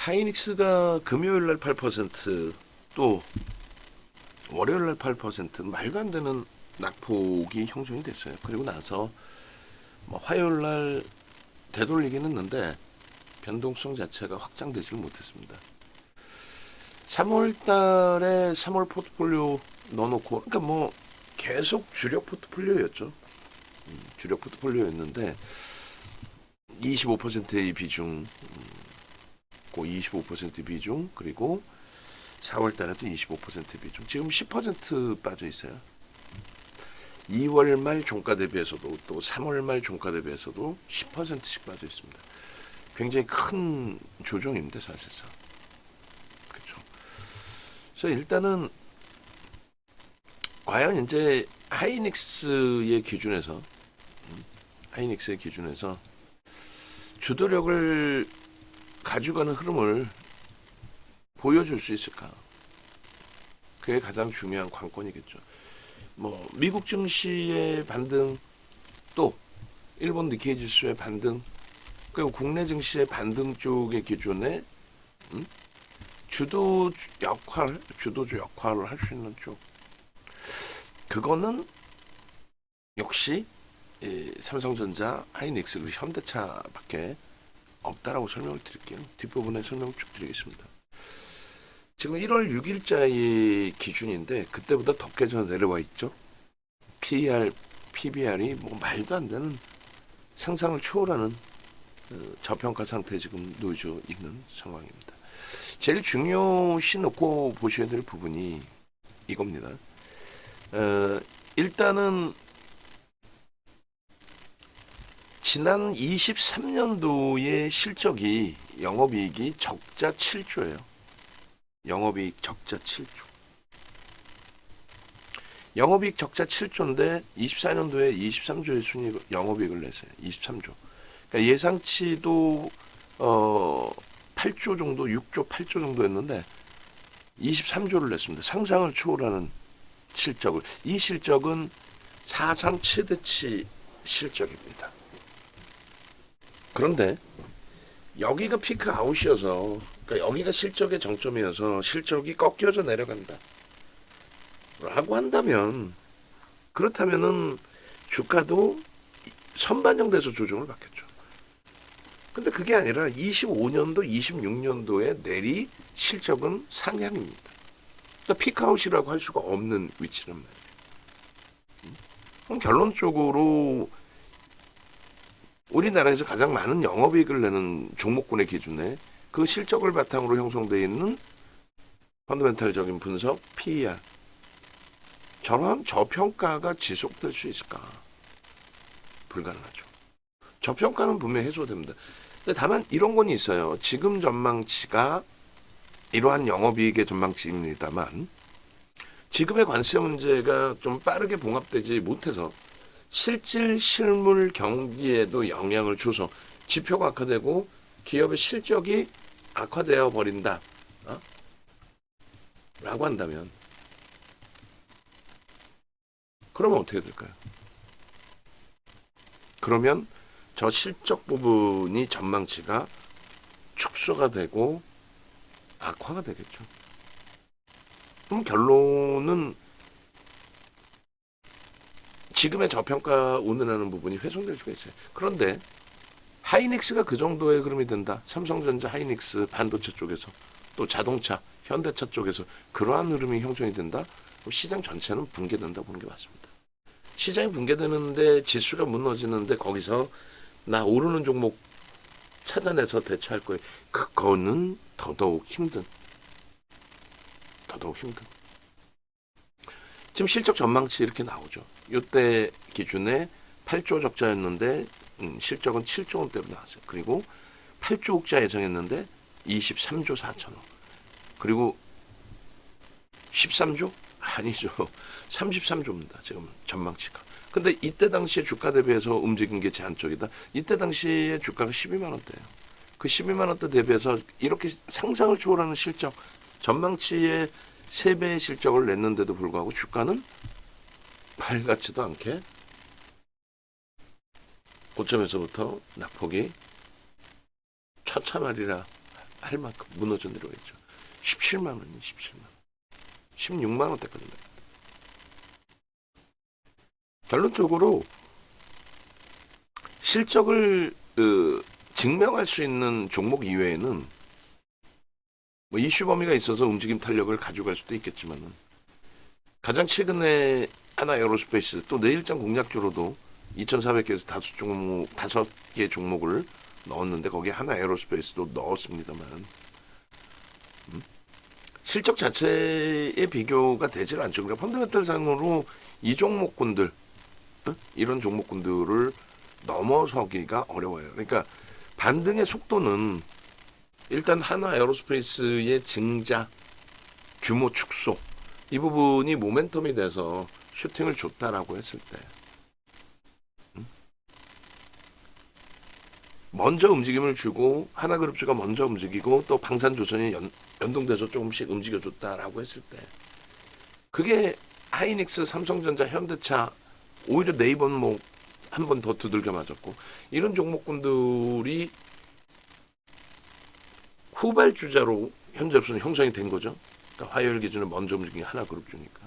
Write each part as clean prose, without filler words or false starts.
하이닉스가 금요일 날 8%, 또 월요일 날 8% 말도 안 되는 낙폭이 형성이 됐어요. 그리고 나서 뭐 화요일 날 되돌리긴 했는데 변동성 자체가 확장되지를 못했습니다. 3월 달에 3월 포트폴리오 넣어놓고, 그러니까 뭐 계속 주력 포트폴리오였죠. 주력 포트폴리오였는데 25%의 비중, 그 25% 비중, 그리고 4월 달에도 25% 비중, 지금 10% 빠져 있어요. 2월 말 종가 대비해서도, 또 3월 말 종가 대비해서도 10%씩 빠져 있습니다. 굉장히 큰 조정입니다, 사실상. 그렇죠. 그래서 일단은 과연 이제 하이닉스의 기준에서 주도력을 가져가는 흐름을 보여줄 수 있을까? 그게 가장 중요한 관건이겠죠. 뭐 미국 증시의 반등, 또 일본 니케이 지수의 반등, 그리고 국내 증시의 반등 쪽의 기준에 주도주 역할을 할 수 있는 쪽, 그거는 역시 삼성전자, 하이닉스, 그리고 현대차밖에 없다라고 설명을 드릴게요. 뒷부분에 설명 쭉 드리겠습니다. 지금 1월 6일자의 기준인데 그때보다 더 깨져 내려와 있죠. PER, PBR이 뭐 말도 안 되는 상상을 초월하는 저평가 상태에 지금 놓여져 있는 상황입니다. 제일 중요시 놓고 보셔야 될 부분이 이겁니다. 일단은 지난 23년도의 실적이 영업이익이 적자 7조예요. 영업이익 적자 7조. 영업이익 적자 7조인데 24년도에 23조의 순이익 영업이익을 냈어요. 23조. 그러니까 예상치도 8조 정도, 6조, 8조 정도였는데 23조를 냈습니다. 상상을 초월하는 실적을. 이 실적은 사상 최대치 실적입니다. 그런데 여기가 피크 아웃이어서, 그러니까 여기가 실적의 정점이어서 실적이 꺾여져 내려간다 라고 한다면, 그렇다면은 주가도 선반영돼서 조정을 받겠죠. 근데 그게 아니라 25년도, 26년도에 내리 실적은 상향입니다. 그러니까 피크아웃이라고 할 수가 없는 위치란 말이에요. 그럼 결론적으로 우리나라에서 가장 많은 영업이익을 내는 종목군의 기준에 그 실적을 바탕으로 형성되어 있는 펀더멘탈적인 분석, PER, 저런 저평가가 지속될 수 있을까? 불가능하죠. 저평가는 분명히 해소됩니다. 근데 다만 이런 건 있어요. 지금 전망치가 이러한 영업이익의 전망치입니다만, 지금의 관세 문제가 좀 빠르게 봉합되지 못해서 실질 실물 경기에도 영향을 줘서 지표가 악화되고 기업의 실적이 악화되어 버린다 라고 한다면, 그러면 어떻게 될까요? 그러면 저 실적 부분이 전망치가 축소가 되고 악화가 되겠죠. 그럼 결론은 지금의 저평가 운운하는 부분이 훼손될 수가 있어요. 그런데 하이닉스가 그 정도의 흐름이 된다. 삼성전자, 하이닉스, 반도체 쪽에서, 또 자동차, 현대차 쪽에서 그러한 흐름이 형성이 된다. 그럼 시장 전체는 붕괴된다 보는 게 맞습니다. 시장이 붕괴되는데 지수가 무너지는데 거기서 나 오르는 종목 찾아내서 대처할 거예요. 그거는 더더욱 힘든. 지금 실적 전망치 이렇게 나오죠. 이때 기준에 8조 적자였는데 실적은 7조 원대로 나왔어요. 그리고 8조 흑자 예상했는데 23조 4천억. 그리고 13조? 아니죠. 33조입니다. 지금 전망치가. 근데 이때 당시에 주가 대비해서 움직인 게 제한적이다. 이때 당시에 주가가 12만 원대예요. 그 12만 원대 대비해서 이렇게 상상을 초월하는 실적, 전망치의 3배의 실적을 냈는데도 불구하고 주가는 말 같지도 않게 고점에서부터 낙폭이 처참하리라 할 만큼 무너져 내려가 있죠. 17만 원이 17만 원. 16만 원대까지 나요. 결론적으로 실적을 증명할 수 있는 종목 이외에는 뭐 이슈 범위가 있어서 움직임 탄력을 가져갈 수도 있겠지만은 가장 최근에 하나 에어로스페이스 또 내일장 공략주로도 2,400개에서 5개 종목을 넣었는데 거기에 하나 에어로스페이스도 넣었습니다만 실적 자체에 비교가 되질 않죠. 그러니까 펀더멘털 상으로 이 종목군들 이런 종목군들을 넘어서기가 어려워요. 그러니까 반등의 속도는 일단 하나 에어로스페이스의 증자, 규모 축소 이 부분이 모멘텀이 돼서 슈팅을 줬다라고 했을 때 먼저 움직임을 주고 하나그룹주가 먼저 움직이고 또 방산조선이 연동돼서 조금씩 움직여줬다라고 했을 때 그게 하이닉스, 삼성전자, 현대차 오히려 네이버는 뭐 한 번 더 두들겨 맞았고 이런 종목군들이 후발주자로 현재로서는 형성이 된 거죠. 그러니까 화요일 기준에 먼저 움직인 하나그룹주니까.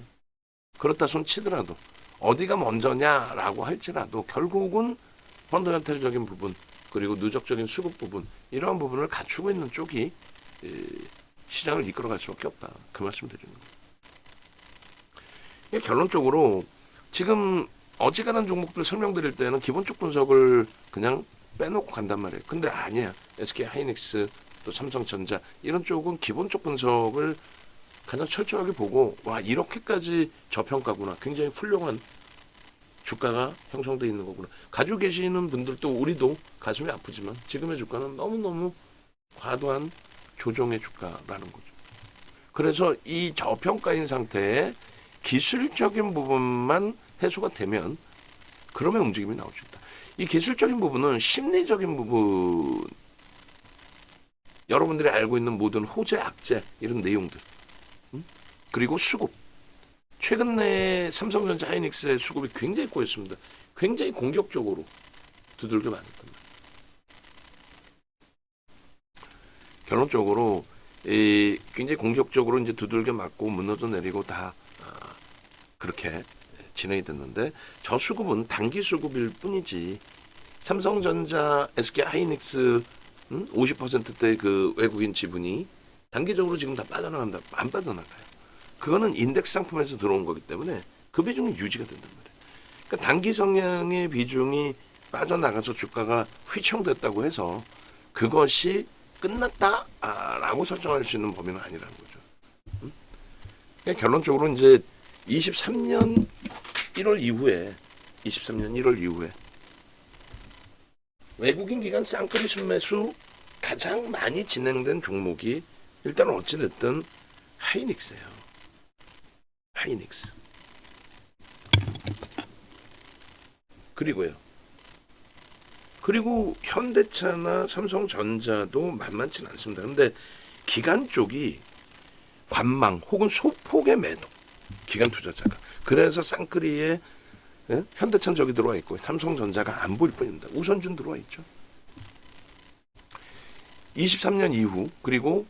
그렇다 손 치더라도 어디가 먼저냐라고 할지라도 결국은 펀더멘털적인 부분 그리고 누적적인 수급 부분 이러한 부분을 갖추고 있는 쪽이 시장을 이끌어갈 수밖에 없다. 그 말씀 드리는 거예요. 결론적으로 지금 어지간한 종목들 설명드릴 때는 기본적 분석을 그냥 빼놓고 간단 말이에요. 근데 아니야. SK 하이닉스 또 삼성전자 이런 쪽은 기본적 분석을 가장 철저하게 보고 와 이렇게까지 저평가구나. 굉장히 훌륭한 주가가 형성되어 있는 거구나. 가지고 계시는 분들도 우리도 가슴이 아프지만 지금의 주가는 너무너무 과도한 조정의 주가라는 거죠. 그래서 이 저평가인 상태에 기술적인 부분만 해소가 되면 그러면 움직임이 나올 수 있다. 이 기술적인 부분은 심리적인 부분 여러분들이 알고 있는 모든 호재, 악재 이런 내용들 그리고 수급 최근에 삼성전자 하이닉스의 수급이 굉장히 꼬였습니다. 굉장히 공격적으로 두들겨 맞았단 말이에요. 결론적으로 굉장히 공격적으로 이제 두들겨 맞고 무너져 내리고 다 그렇게 진행이 됐는데 저 수급은 단기 수급일 뿐이지 삼성전자, SK 하이닉스 50%대 그 외국인 지분이 단기적으로 지금 다 빠져나간다. 안 빠져나가요. 그거는 인덱스 상품에서 들어온 거기 때문에 그 비중이 유지가 된단 말이에요. 그러니까 단기 성향의 비중이 빠져나가서 주가가 휘청됐다고 해서 그것이 끝났다라고 설정할 수 있는 범위는 아니라는 거죠. 그러니까 결론적으로 이제 23년 1월 이후에 외국인 기관 쌍끌이 순매수 가장 많이 진행된 종목이 일단 어찌됐든 하이닉스예요. 하이닉스. 그리고 현대차나 삼성전자도 만만치는 않습니다. 근데 기관 쪽이 관망 혹은 소폭의 매도 기관 투자자가 그래서 쌍끌이에 현대차는 저기 들어와 있고 삼성전자가 안 보일 뿐입니다. 우선준 들어와 있죠. 23년 이후 그리고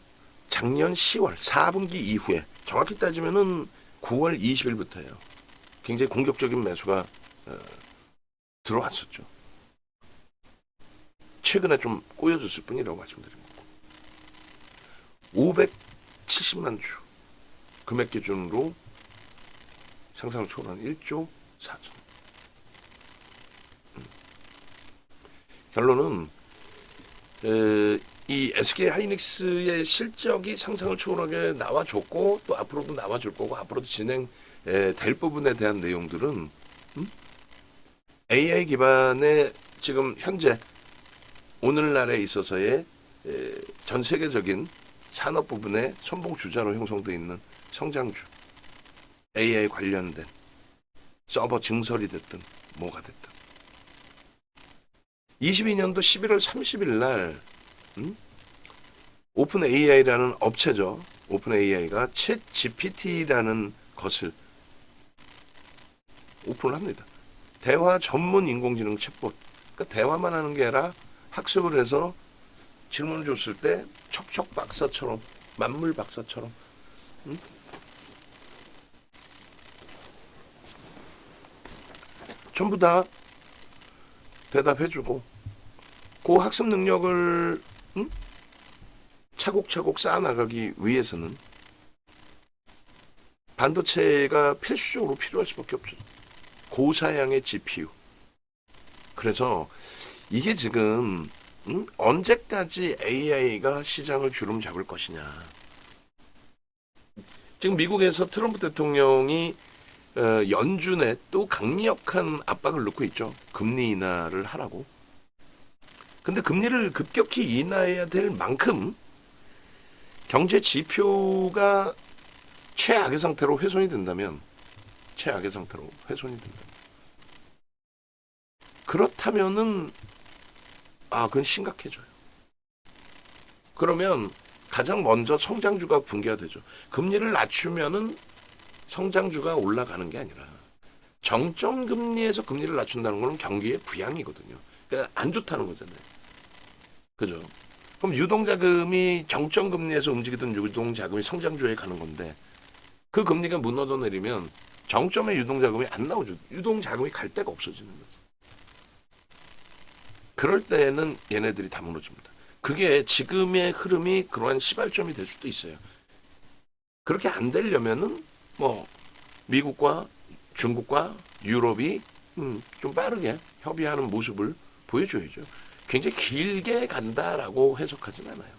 작년 10월 4분기 이후에 정확히 따지면은 9월 20일부터예요. 굉장히 공격적인 매수가 들어왔었죠. 최근에 좀 꼬여졌을 뿐이라고 말씀드린 거고 570만 주 금액 기준으로 상상을 초월한 1조 4천. 결론은 이 SK 하이닉스의 실적이 상상을 초월하게 나와줬고 또 앞으로도 나와줄 거고 앞으로도 진행될 부분에 대한 내용들은 AI 기반의 지금 현재 오늘날에 있어서의 전 세계적인 산업 부분의 선봉 주자로 형성되어 있는 성장주 AI 관련된 서버 증설이 됐든 뭐가 됐든 22년도 11월 30일 날 오픈 AI라는 업체죠. 오픈 AI가 챗 GPT라는 것을 오픈을 합니다. 대화 전문 인공지능 챗봇. 그러니까 대화만 하는 게 아니라 학습을 해서 질문을 줬을 때 척척 박사처럼, 만물 박사처럼, 응? 전부 다 대답해주고 그 학습 능력을 차곡차곡 쌓아나가기 위해서는 반도체가 필수적으로 필요할 수밖에 없죠. 고사양의 GPU. 그래서 이게 지금 언제까지 AI가 시장을 주름 잡을 것이냐. 지금 미국에서 트럼프 대통령이 연준에 또 강력한 압박을 넣고 있죠. 금리 인하를 하라고. 근데 금리를 급격히 인하해야 될 만큼 경제 지표가 최악의 상태로 훼손이 된다면, 그렇다면은 그건 심각해져요. 그러면 가장 먼저 성장주가 붕괴가 되죠. 금리를 낮추면은 성장주가 올라가는 게 아니라 정점 금리에서 금리를 낮춘다는 거는 경기의 부양이거든요. 그러니까 안 좋다는 거잖아요. 그죠? 그럼 유동자금이 정점 금리에서 움직이던 유동자금이 성장주에 가는 건데 그 금리가 무너져 내리면 정점의 유동자금이 안 나오죠. 유동자금이 갈 데가 없어지는 거죠. 그럴 때는 얘네들이 다 무너집니다. 그게 지금의 흐름이 그러한 시발점이 될 수도 있어요. 그렇게 안 되려면은 뭐 미국과 중국과 유럽이 좀 빠르게 협의하는 모습을 보여줘야죠. 굉장히 길게 간다라고 해석하진 않아요.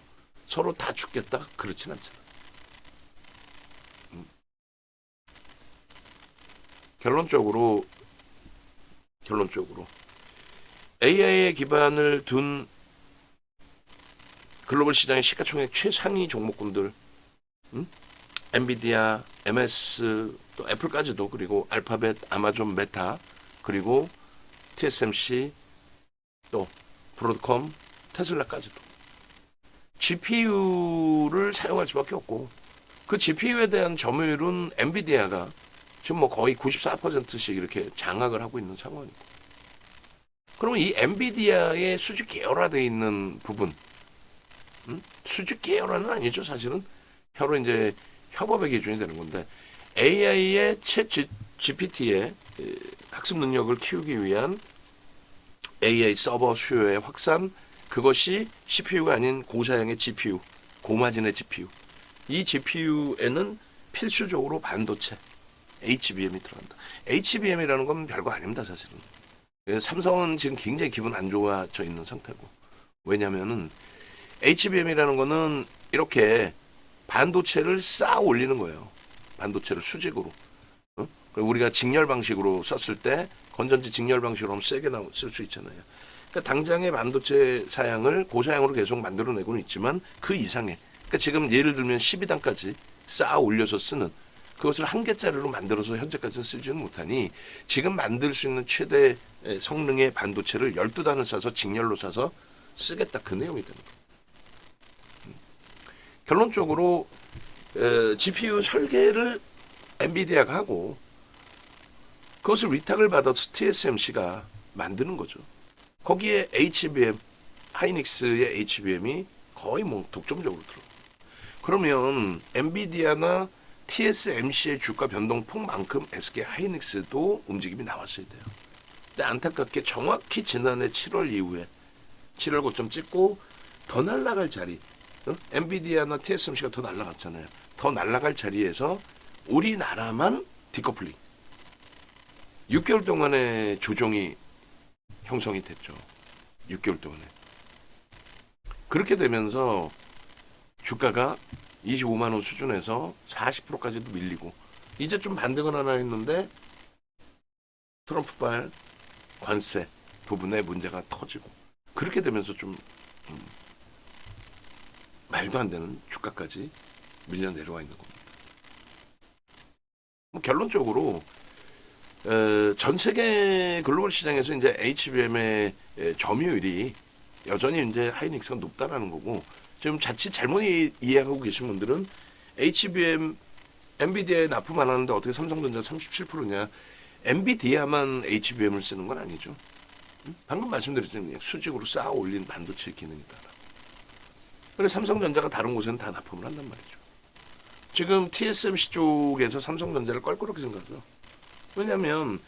서로 다 죽겠다 그렇진 않잖아. 결론적으로 AI에 기반을 둔 글로벌 시장의 시가총액 최상위 종목군들, 엔비디아, MS, 또 애플까지도, 그리고 알파벳, 아마존, 메타, 그리고 TSMC, 또 브로드컴, 테슬라까지도 GPU를 사용할 수밖에 없고, 그 GPU에 대한 점유율은 엔비디아가 지금 뭐 거의 94%씩 이렇게 장악을 하고 있는 상황이고, 그러면 이 엔비디아의 수직 계열화되어 있는 부분, 수직 계열화는 아니죠, 사실은. 혀로 이제 협업의 기준이 되는 건데, AI의 챗 GPT의 학습 능력을 키우기 위한 AI 서버 수요의 확산, 그것이 CPU가 아닌 고사양의 GPU, 고마진의 GPU. 이 GPU에는 필수적으로 반도체, HBM이 들어간다. HBM이라는 건 별거 아닙니다, 사실은. 삼성은 지금 굉장히 기분 안 좋아져 있는 상태고. 왜냐면은 HBM이라는 거는 이렇게 반도체를 쌓아 올리는 거예요. 반도체를 수직으로. 우리가 직렬 방식으로 썼을 때 건전지 직렬 방식으로 하면 세게 쓸 수 있잖아요. 그러니까 당장의 반도체 사양을 고사양으로 계속 만들어내고는 있지만 그 이상의, 그러니까 지금 예를 들면 12단까지 쌓아 올려서 쓰는, 그것을 한 개짜리로 만들어서 현재까지는 쓰지는 못하니 지금 만들 수 있는 최대 성능의 반도체를 12단을 싸서 직렬로 싸서 쓰겠다, 그 내용이 되는 거예요. 결론적으로 GPU 설계를 엔비디아가 하고 그것을 위탁을 받아서 TSMC가 만드는 거죠. 거기에 HBM, 하이닉스의 HBM이 거의 뭐 독점적으로 들어가요. 그러면 엔비디아나 TSMC의 주가 변동폭만큼 SK 하이닉스도 움직임이 나왔어야 돼요. 근데 안타깝게 정확히 지난해 7월 이후에 7월 고점 찍고 더 날아갈 자리, 엔비디아나 TSMC가 더 날아갔잖아요. 더 날아갈 자리에서 우리나라만 디커플링. 6개월 동안의 조정이 형성이 됐죠. 6개월 동안에. 그렇게 되면서 주가가 25만 원 수준에서 40%까지도 밀리고, 이제 좀 반등을 하나 했는데 트럼프발 관세 부분에 문제가 터지고, 그렇게 되면서 좀 말도 안 되는 주가까지 밀려 내려와 있는 겁니다. 결론적으로 전 세계 글로벌 시장에서 이제 HBM의 점유율이 여전히 이제 하이닉스가 높다라는 거고, 지금 자칫 잘못 이해하고 계신 분들은 HBM 엔비디아에 납품 안 하는데 어떻게 삼성전자 37%냐? 엔비디아만 HBM을 쓰는 건 아니죠. 방금 말씀드렸잖아요. 수직으로 쌓아 올린 반도체 기능이다. 그래서 삼성전자가 다른 곳에는 다 납품을 한단 말이죠. 지금 TSMC 쪽에서 삼성전자를 껄끄럽게 생각하죠. 왜냐하면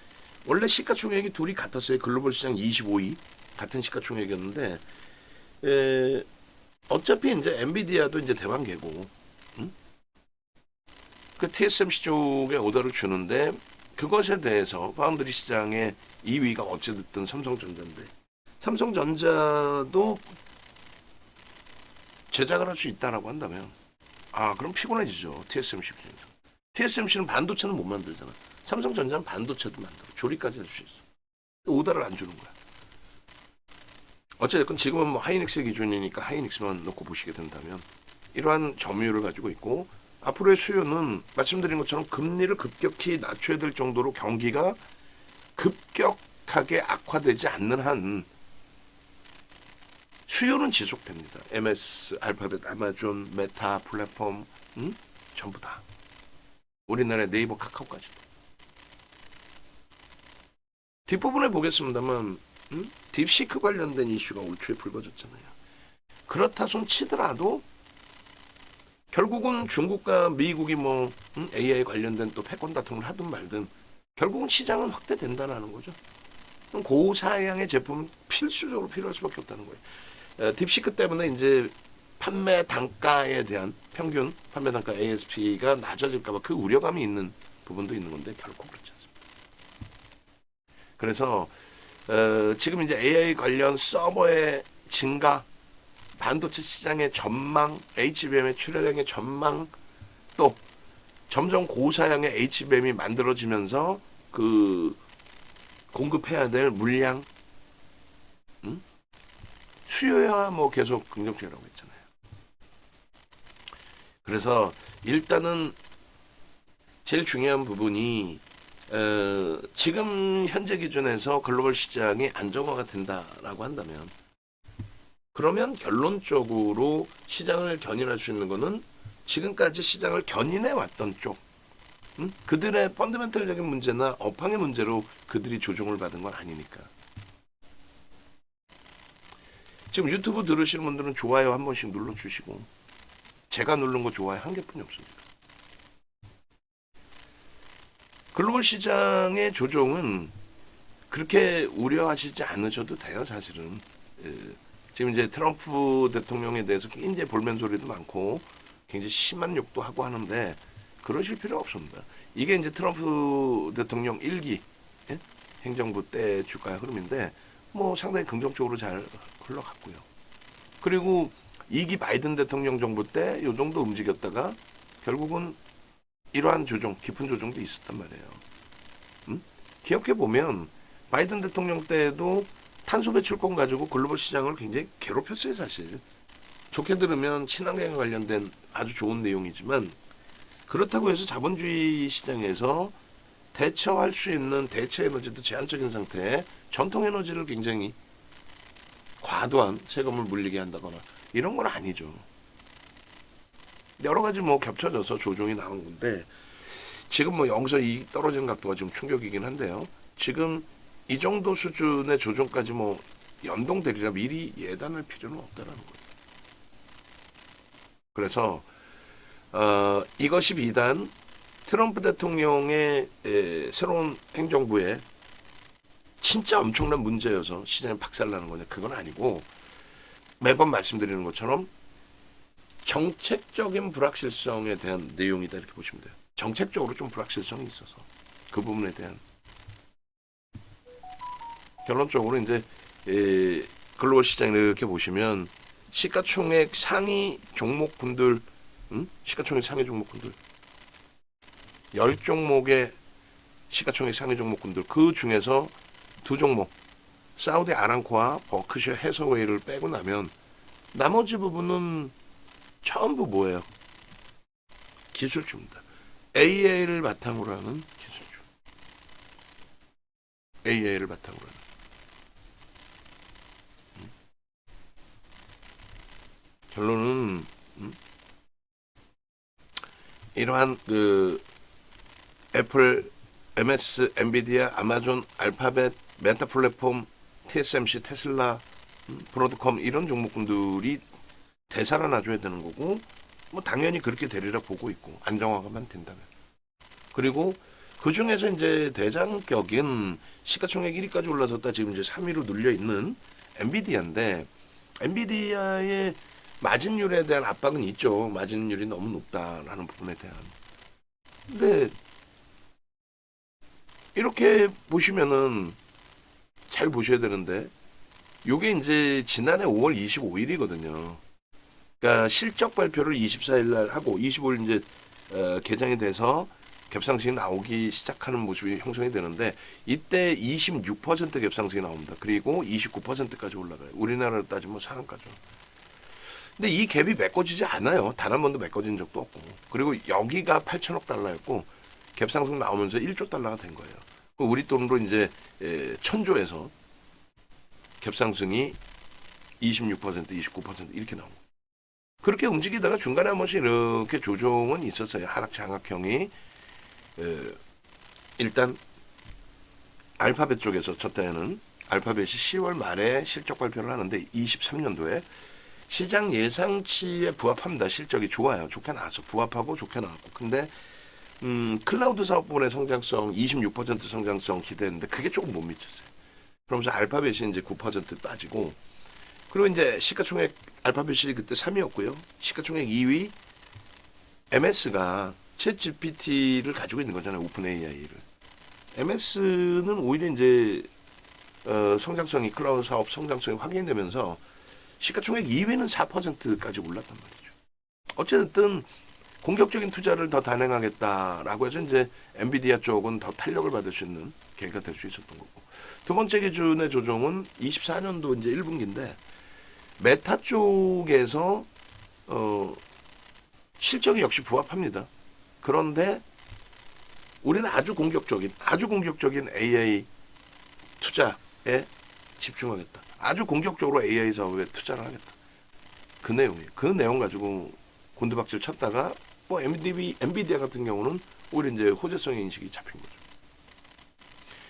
원래 시가총액이 둘이 같았어요. 글로벌 시장 25위 같은 시가총액이었는데 어차피 이제 엔비디아도 이제 대만계고, 응? 그 TSMC 쪽에 오더를 주는데 그것에 대해서 파운드리 시장의 2위가 어찌됐든 삼성전자인데 삼성전자도 제작을 할 수 있다라고 한다면 그럼 피곤해지죠. TSMC 입장에서. TSMC는 반도체는 못 만들잖아. 삼성전자는 반도체도 만들어. 조립까지 할 수 있어. 오더를 안 주는 거야. 어쨌든 지금은 뭐 하이닉스 기준이니까 하이닉스만 놓고 보시게 된다면 이러한 점유율을 가지고 있고 앞으로의 수요는 말씀드린 것처럼 금리를 급격히 낮춰야 될 정도로 경기가 급격하게 악화되지 않는 한 수요는 지속됩니다. MS, 알파벳, 아마존, 메타, 플랫폼, 전부 다. 우리나라의 네이버, 카카오까지도. 뒷부분에 보겠습니다만 딥시크 관련된 이슈가 올 초에 불거졌잖아요. 그렇다 손 치더라도 결국은 중국과 미국이 뭐 AI 관련된 또 패권 다툼을 하든 말든 결국은 시장은 확대된다는 거죠. 고사양의 제품은 필수적으로 필요할 수밖에 없다는 거예요. 딥시크 때문에 이제 판매 단가에 대한 평균 판매 단가 ASP가 낮아질까봐 그 우려감이 있는 부분도 있는 건데 결코 그렇지 않습니다. 그래서 지금 이제 AI 관련 서버의 증가, 반도체 시장의 전망, HBM의 출하량의 전망, 또 점점 고사양의 HBM이 만들어지면서 그 공급해야 될 물량, 수요야 뭐 계속 긍정적이라고 했잖아요. 그래서 일단은 제일 중요한 부분이 지금 현재 기준에서 글로벌 시장이 안정화가 된다라고 한다면 그러면 결론적으로 시장을 견인할 수 있는 거는 지금까지 시장을 견인해 왔던 쪽 그들의 펀더멘털적인 문제나 업황의 문제로 그들이 조종을 받은 건 아니니까. 지금 유튜브 들으시는 분들은 좋아요 한 번씩 눌러주시고 제가 누른 거 좋아요 한 개뿐이 없습니다. 글로벌 시장의 조종은 그렇게 우려하시지 않으셔도 돼요, 사실은. 지금 이제 트럼프 대통령에 대해서 굉장히 볼멘 소리도 많고 굉장히 심한 욕도 하고 하는데 그러실 필요 없습니다. 이게 이제 트럼프 대통령 1기 행정부 때 주가 흐름인데 뭐 상당히 긍정적으로 잘 흘러갔고요. 그리고 2기 바이든 대통령 정부 때 이 정도 움직였다가 결국은 이러한 조정, 깊은 조정도 있었단 말이에요. 기억해 보면 바이든 대통령 때도 탄소 배출권 가지고 글로벌 시장을 굉장히 괴롭혔어요, 사실. 좋게 들으면 친환경에 관련된 아주 좋은 내용이지만 그렇다고 해서 자본주의 시장에서 대처할 수 있는 대체 에너지도 제한적인 상태에 전통 에너지를 굉장히 과도한 세금을 물리게 한다거나 이런 건 아니죠. 여러 가지 뭐 겹쳐져서 조정이 나온 건데 지금 뭐 여기서 이 떨어지는 각도가 좀 충격이긴 한데요. 지금 이 정도 수준의 조정까지 뭐 연동되리라 미리 예단할 필요는 없다는 거예요. 그래서 이것이 비단 트럼프 대통령의 새로운 행정부의 진짜 엄청난 문제여서 시장이 박살나는 거냐 그건 아니고 매번 말씀드리는 것처럼 정책적인 불확실성에 대한 내용이다 이렇게 보시면 돼요. 정책적으로 좀 불확실성이 있어서 그 부분에 대한 결론적으로 이제 글로벌 시장 이렇게 보시면 시가총액 상위 종목군들 시가총액 상위 종목군들 10종목의 시가총액 상위 종목군들 그 중에서 두 종목 사우디 아람코와 버크셔 해서웨이를 빼고 나면 나머지 부분은 전부 뭐예요? 기술주입니다. AI를 바탕으로 하는 기술주. AI를 바탕으로 하는. 결론은 이러한 그 애플, MS, 엔비디아, 아마존, 알파벳, 메타 플랫폼, TSMC, 테슬라, 브로드컴 이런 종목군들이 되살아나줘야 되는 거고, 뭐 당연히 그렇게 되리라 보고 있고, 안정화가만 된다면. 그리고 그 중에서 이제 대장격인 시가총액 1위까지 올라섰다 지금 이제 3위로 눌려 있는 엔비디아인데, 엔비디아의 마진율에 대한 압박은 있죠. 마진율이 너무 높다라는 부분에 대한. 근데 이렇게 보시면은 잘 보셔야 되는데, 요게 이제 지난해 5월 25일이거든요. 그러니까 실적 발표를 24일 날 하고 25일 이제 개장이 돼서 갭상승이 나오기 시작하는 모습이 형성이 되는데, 이때 26% 갭상승이 나옵니다. 그리고 29%까지 올라가요. 우리나라로 따지면 상한가죠. 근데 이 갭이 메꿔지지 않아요. 단 한 번도 메꿔진 적도 없고. 그리고 여기가 8천억 달러였고 갭상승 나오면서 1조 달러가 된 거예요. 우리 돈으로 이제 1000조에서 갭상승이 26%, 29% 이렇게 나오고. 그렇게 움직이다가 중간에 한 번씩 이렇게 조정은 있었어요. 하락 장악형이. 일단 알파벳 쪽에서 저 때는 알파벳이 10월 말에 실적 발표를 하는데 23년도에 시장 예상치에 부합합니다. 실적이 좋아요. 좋게 나왔어. 부합하고 좋게 나왔고. 근데 클라우드 사업 부분의 성장성 26% 성장성 기대했는데 그게 조금 못 미쳤어요. 그러면서 알파벳이 이제 9% 빠지고, 그리고 이제 시가총액 알파벳이 그때 3위였고요. 시가총액 2위 MS가 챗 GPT를 가지고 있는 거잖아요. 오픈 AI를. MS는 오히려 이제 성장성이 클라우드 사업 성장성이 확인되면서 시가총액 2위는 4%까지 올랐단 말이죠. 어쨌든 공격적인 투자를 더 단행하겠다라고 해서 이제 엔비디아 쪽은 더 탄력을 받을 수 있는 계기가 될 수 있었던 거고. 두 번째 기준의 조정은 24년도 이제 1분기인데 메타 쪽에서 실적이 역시 부합합니다. 그런데 우리는 아주 공격적인 AI 투자에 집중하겠다. 아주 공격적으로 AI 사업에 투자를 하겠다. 그 내용이에요. 그 내용 가지고 곤두박질 쳤다가 뭐 엔비디아 같은 경우는 오히려 이제 호재성의 인식이 잡힌 거죠.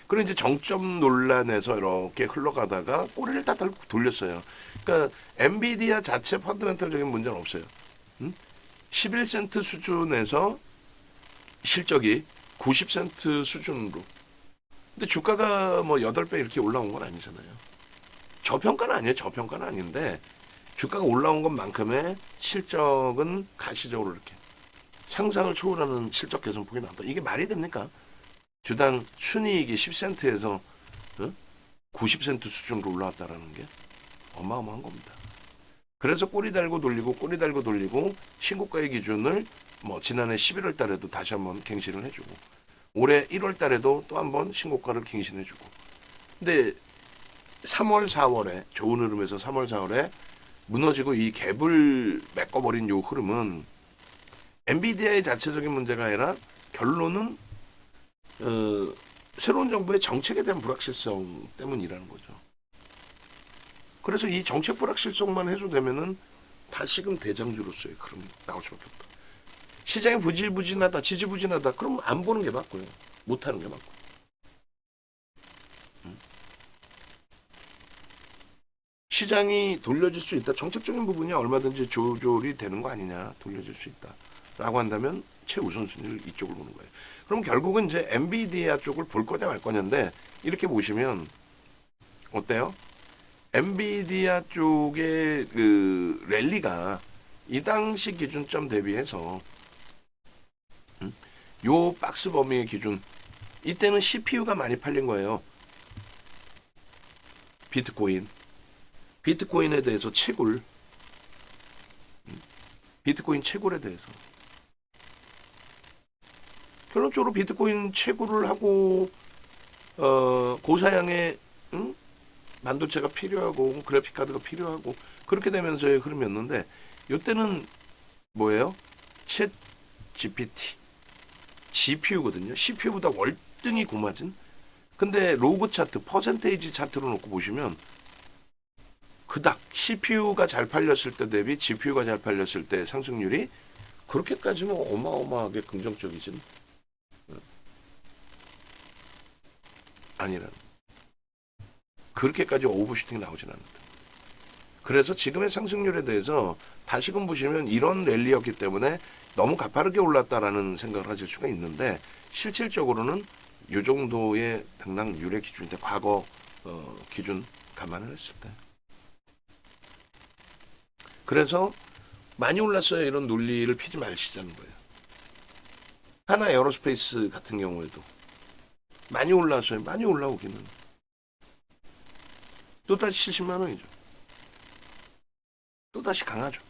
그리고 이제 정점 논란에서 이렇게 흘러가다가 꼬리를 따뜻 돌렸어요. 그러니까 엔비디아 자체 펀더멘털적인 문제는 없어요. 11센트 수준에서 실적이 90센트 수준으로. 근데 주가가 뭐 8배 이렇게 올라온 건 아니잖아요. 저평가는 아니에요. 저평가는 아닌데 주가가 올라온 것만큼의 실적은 가시적으로 이렇게 상상을 초월하는 실적 개선폭이 나왔다. 이게 말이 됩니까? 주당 순이익이 10센트에서 90센트 수준으로 올라왔다라는 게 어마어마한 겁니다. 그래서 꼬리 달고 돌리고 신고가의 기준을 뭐 지난해 11월 달에도 다시 한번 갱신을 해주고 올해 1월 달에도 또 한번 신고가를 갱신해주고. 근데 3월 4월에 좋은 흐름에서 3월 4월에 무너지고 이 갭을 메꿔버린 요 흐름은 엔비디아의 자체적인 문제가 아니라 결론은 새로운 정부의 정책에 대한 불확실성 때문이라는 거죠. 그래서 이 정책 불확실성만 해소되면은 다시금 대장주로서의 흐름이 나올 수밖에 없다. 시장이 부지부진하다, 지지부진하다. 그럼 안 보는 게 맞고요. 못하는 게 맞고. 시장이 돌려질 수 있다. 정책적인 부분이 얼마든지 조절이 되는 거 아니냐. 돌려질 수 있다. 라고 한다면 최우선순위를 이쪽을 보는 거예요. 그럼 결국은 이제 엔비디아 쪽을 볼 거냐 말 거냐인데 이렇게 보시면 어때요? 엔비디아 쪽의 그 랠리가 이 당시 기준점 대비해서 요 박스 범위의 기준, 이때는 CPU가 많이 팔린 거예요. 비트코인에 대해서 채굴, 비트코인 채굴에 대해서 결론적으로 비트코인 채굴을 하고 고사양의 반도체가 필요하고 그래픽 카드가 필요하고 그렇게 되면서의 흐름이었는데 이때는 뭐예요? 챗 GPT GPU거든요. CPU보다 월등히 고마진. 근데 로그 차트, 퍼센테이지 차트로 놓고 보시면 그닥 CPU가 잘 팔렸을 때 대비 GPU가 잘 팔렸을 때 상승률이 그렇게까지 뭐 어마어마하게 긍정적이진 아니라는. 그렇게까지 오버슈팅이 나오진 않는다. 그래서 지금의 상승률에 대해서 다시금 보시면 이런 랠리였기 때문에 너무 가파르게 올랐다라는 생각을 하실 수가 있는데 실질적으로는 이 정도의 등락률의 기준인데 과거 기준 감안을 했을 때 그래서 많이 올랐어요 이런 논리를 피지 마시자는 거예요. 하나 에어로스페이스 같은 경우에도 많이 올랐어요. 많이 올라오기는 또다시 70만 원이죠. 또다시 강하죠.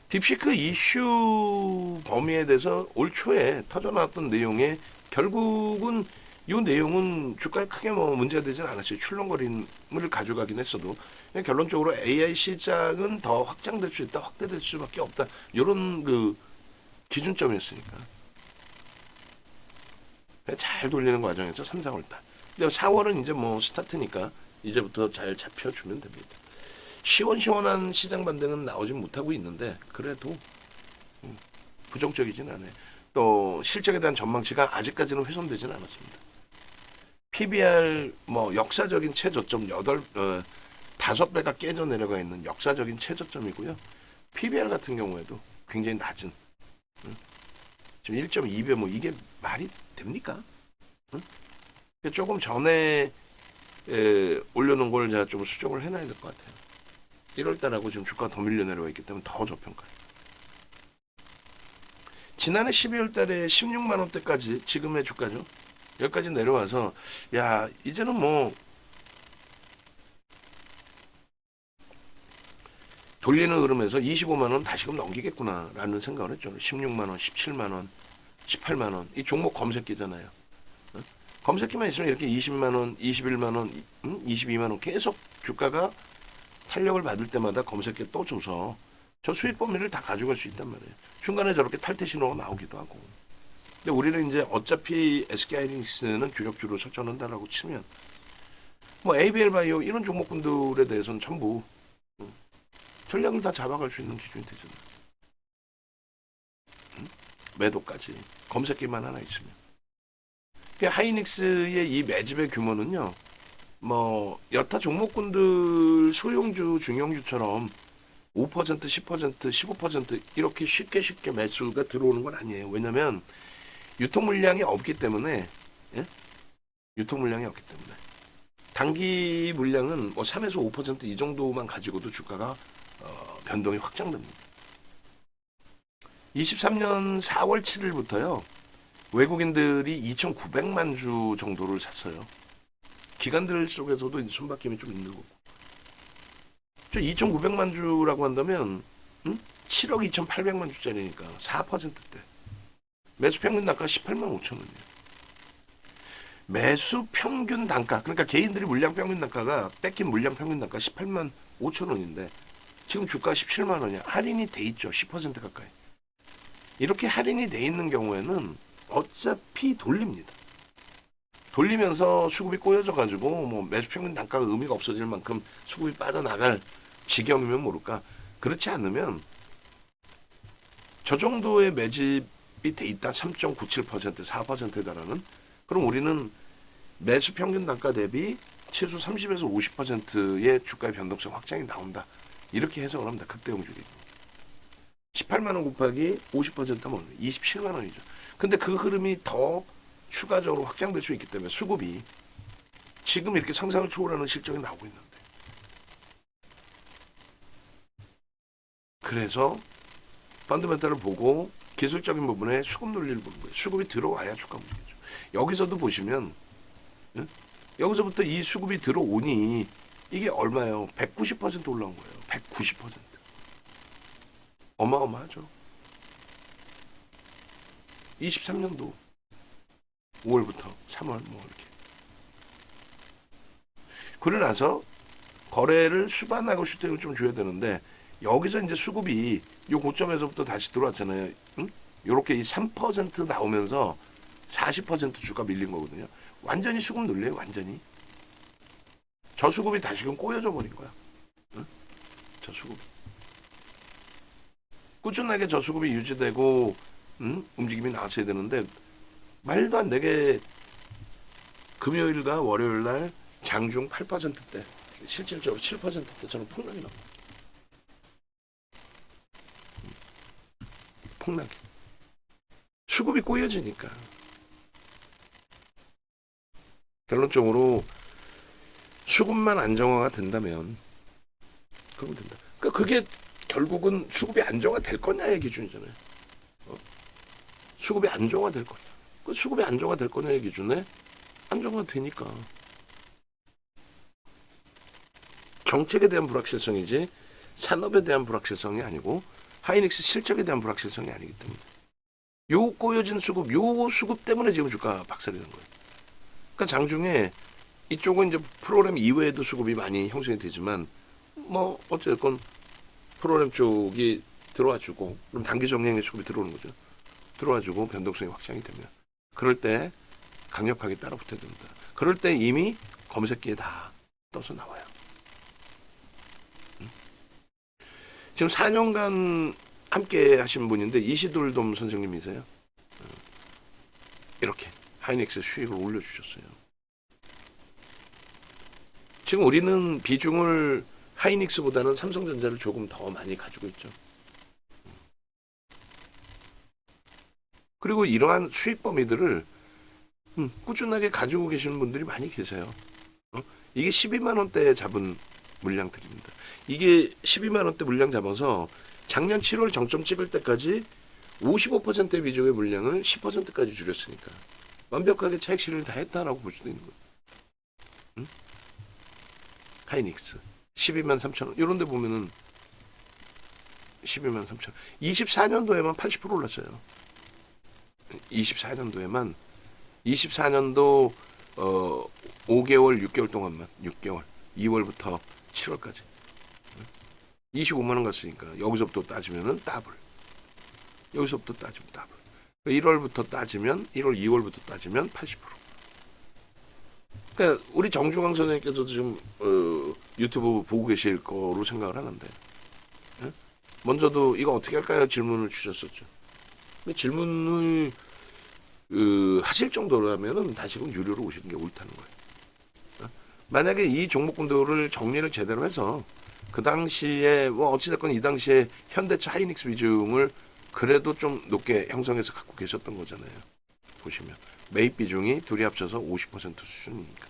딥시크 이슈 범위에 대해서 올 초에 터져나왔던 내용에 결국은 이 내용은 주가에 크게 뭐 문제가 되진 않았어요. 출렁거림을 가져가긴 했어도 결론적으로 AI 시장은 더 확장될 수 있다, 확대될 수밖에 없다. 이런 그 기준점이었으니까 잘 돌리는 과정에서 3, 4월 달. 근데 4월은 이제 뭐 스타트니까 이제부터 잘 잡혀주면 됩니다. 시원시원한 시장 반등은 나오지 못하고 있는데 그래도 부정적이진 않아요. 또 실적에 대한 전망치가 아직까지는 훼손되지는 않았습니다. PBR 뭐 역사적인 최저점 5배가 깨져 내려가 있는 역사적인 최저점이고요. PBR 같은 경우에도 굉장히 낮은 지금 1.2배 뭐 이게 말이 됩니까? 조금 전에 올려놓은 걸 제가 좀 수정을 해놔야 될 것 같아요. 1월달하고 지금 주가가 더 밀려 내려와 있기 때문에 더 저평가예요. 지난해 12월달에 16만 원대까지 지금의 주가죠. 여기까지 내려와서 야 이제는 뭐 돌리는 흐름에서 25만 원 다시금 넘기겠구나라는 생각을 했죠. 16만 원, 17만 원, 18만 원 이 종목 검색기잖아요. 검색기만 있으면 이렇게 20만 원, 21만 원, 22만 원 계속 주가가 탄력을 받을 때마다 검색기 또 줘서 저 수익 범위를 다 가져갈 수 있단 말이에요. 중간에 저렇게 탈퇴 신호가 나오기도 하고. 근데 우리는 이제 어차피 SK하이닉스는 주력주로 설정한다라고 치면 뭐 ABL 바이오 이런 종목군들에 대해서는 전부 전략을 다 잡아갈 수 있는 기준이 되잖아요. 매도까지 검색기만 하나 있으면. 하이닉스의 이 매집의 규모는요. 뭐 여타 종목군들 소형주, 중형주처럼 5%, 10%, 15% 이렇게 쉽게 매수가 들어오는 건 아니에요. 왜냐하면 유통 물량이 없기 때문에 유통 물량이 없기 때문에 단기 물량은 뭐 3에서 5%이 정도만 가지고도 주가가 변동이 확장됩니다. 23년 4월 7일부터요. 외국인들이 2,900만 주 정도를 샀어요. 기관들 속에서도 이제 손바뀜이 좀 있는 거고. 2,900만 주라고 한다면 7억 2,800만 주짜리니까 4%대. 매수 평균 단가 18만 5천 원이에요. 매수 평균 단가, 그러니까 개인들이 물량 평균 단가가 뺏긴 물량 평균 단가 18만 5천 원인데 지금 주가 17만 원이야. 할인이 돼 있죠. 10% 가까이. 이렇게 할인이 돼 있는 경우에는 어차피 돌립니다. 돌리면서 수급이 꼬여져 가지고 뭐 매수 평균 단가가 의미가 없어질 만큼 수급이 빠져나갈 지경이면 모를까. 그렇지 않으면 저 정도의 매집이 돼 있다. 3.97%, 4%에 달하는. 그럼 우리는 매수 평균 단가 대비 최소 30에서 50%의 주가의 변동성 확장이 나온다. 이렇게 해석을 합니다. 극대형주기. 18만 원 곱하기 50%하면 27만 원이죠. 근데 그 흐름이 더 추가적으로 확장될 수 있기 때문에 수급이 지금 이렇게 상상을 초월하는 실적이 나오고 있는데 그래서 펀더멘탈을 보고 기술적인 부분에 수급 논리를 보는 거예요. 수급이 들어와야 주가 움직이죠. 여기서도 보시면 여기서부터 이 수급이 들어오니 이게 얼마예요? 190% 올라온 거예요. 190%. 어마어마하죠. 23년도 5월부터 3월 뭐 이렇게. 그러고 나서 거래를 수반하고 슈팅을 좀 줘야 되는데 여기서 이제 수급이 요 고점에서부터 다시 들어왔잖아요. 요렇게 이 3% 나오면서 40% 주가 밀린 거거든요. 완전히 수급 눌려요. 완전히. 저 수급이 다시금 꼬여져 버린 거야. 저 수급. 꾸준하게 저 수급이 유지되고 움직임이 나왔어야 되는데 말도 안 되게 금요일과 월요일 날 장중 8%대, 실질적으로 7%대처럼 폭락이 나옵니다. 폭락이. 수급이 꼬여지니까. 결론적으로 수급만 안정화가 된다면 그러면 된다. 그러니까 그게 결국은 수급이 안정화 될 거냐의 기준이잖아요. 수급이 안정화 될 거냐. 그 수급이 안정화 될 거냐의 기준에 안정화 되니까. 정책에 대한 불확실성이지 산업에 대한 불확실성이 아니고 하이닉스 실적에 대한 불확실성이 아니기 때문에 요 꼬여진 수급, 요 수급 때문에 지금 주가 박살이 난 거예요. 그러니까 장중에 이쪽은 이제 프로그램 이외에도 수급이 많이 형성이 되지만 뭐 어쨌건 프로그램 쪽이 들어와주고 그럼 단기 정량의 수급이 들어오는 거죠. 들어와주고 변동성이 확장이 되면 그럴 때 강력하게 따라붙어야 됩니다. 그럴 때 이미 검색기에 다 떠서 나와요. 지금 4년간 함께 하신 분인데 이시돌돔 선생님이세요. 이렇게 하이닉스 수익을 올려주셨어요. 지금 우리는 비중을 하이닉스보다는 삼성전자를 조금 더 많이 가지고 있죠. 그리고 이러한 수익 범위들을 꾸준하게 가지고 계시는 분들이 많이 계세요. 이게 12만 원대에 잡은 물량들입니다. 이게 12만 원대 물량 잡아서 작년 7월 정점 찍을 때까지 55%의 비중의 물량을 10%까지 줄였으니까 완벽하게 차익 실현을 다 했다라고 볼 수도 있는 거예요. 응? 하이닉스 12만 3천 원 이런 데 보면은 12만 3천 원 24년도에만 80% 올랐어요. 24년도에만 24년도 5개월 6개월 동안만 6개월 2월부터 7월까지 25만 원 갔으니까 여기서부터 따지면은 더블. 여기서부터 따지면 더블. 1월부터 따지면 1월 2월부터 따지면 80%. 그러니까 우리 정중앙 선생님께서도 지금 유튜브 보고 계실 거로 생각을 하는데 먼저도 이거 어떻게 할까요? 질문을 주셨었죠. 근데 질문을 하실 정도라면은 다시금 유료로 오시는 게 옳다는 거예요. 만약에 이 종목군들을 정리를 제대로 해서 그 당시에 뭐 어찌됐건 이 당시에 현대차 하이닉스 비중을 그래도 좀 높게 형성해서 갖고 계셨던 거잖아요. 보시면 매입 비중이 둘이 합쳐서 50% 수준이니까.